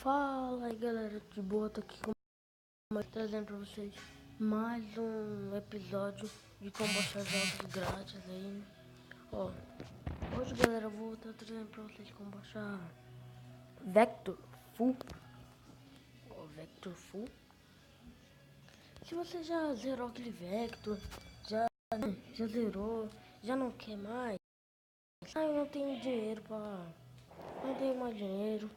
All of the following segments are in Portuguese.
Fala aí galera, de boa, tô aqui trazendo pra vocês mais um episódio de como baixar jogos grátis aí, né? Ó, hoje galera eu vou estar trazendo pra vocês como baixar Vector Full. Ó, Vector Full. Se você já zerou aquele Vector, já zerou, já não quer mais, eu não tenho dinheiro não tenho mais dinheiro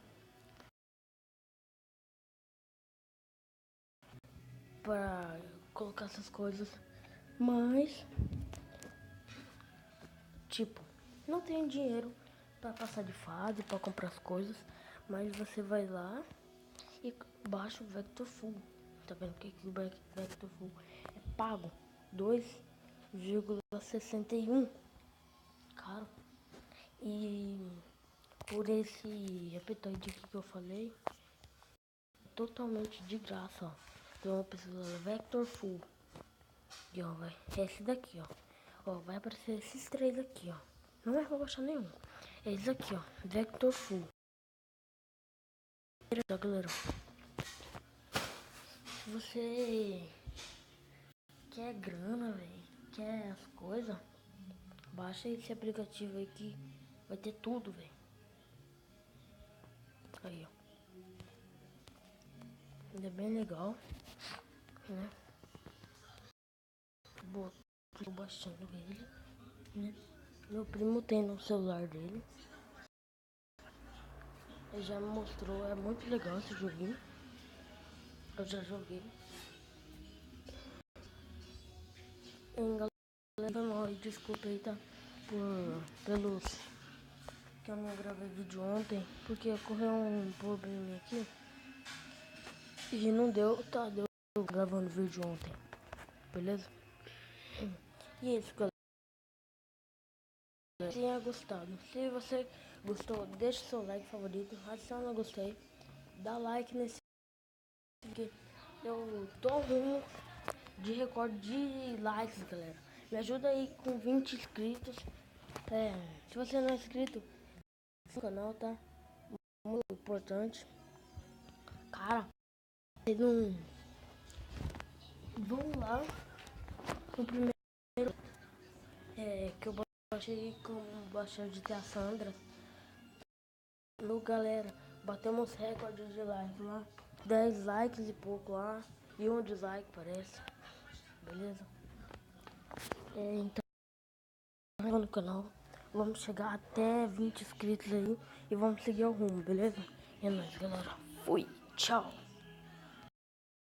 para colocar essas coisas, mas tipo, não tenho dinheiro para passar de fase, para comprar as coisas, mas você vai lá e baixa o Vector Full. Tá vendo que o Vector Full é pago 2,61, caro. E por esse apetite aqui que eu falei, totalmente de graça, ó. Então precisa do Vector Full. E ó, vai, é esse daqui, ó. Ó, vai aparecer esses três aqui, ó. Não é pra baixar nenhum. É esse aqui, ó. Vector Full. Então, galera, se você quer grana, velho, quer as coisas, baixa esse aplicativo aí que vai ter tudo, velho. Aí, ó. Ele é bem legal, né? Tô baixando ele, né? Meu primo tem no celular dele. Ele já me mostrou, é muito legal esse joguinho. Eu já joguei. Desculpa aí, tá? Pelos que eu não gravei vídeo ontem, porque ocorreu um problema aqui e não deu, deu gravando vídeo ontem, beleza? E é isso, galera. Tenha gostado. Se você gostou, deixa seu like favorito, adiciona gostei, dá like nesse vídeo. Eu tô rumo de recorde de likes, galera. Me ajuda aí com 20 inscritos. Se você não é inscrito no canal, tá? Muito importante. Cara, vocês não vão lá no primeiro que eu baixei como baixar de a Sandra. Galera, batemos recordes de like lá. 10 likes e pouco lá. E um dislike parece. Beleza? Então, no canal. Vamos chegar até 20 inscritos aí. E vamos seguir o rumo, beleza? É nóis, galera. Fui. Tchau.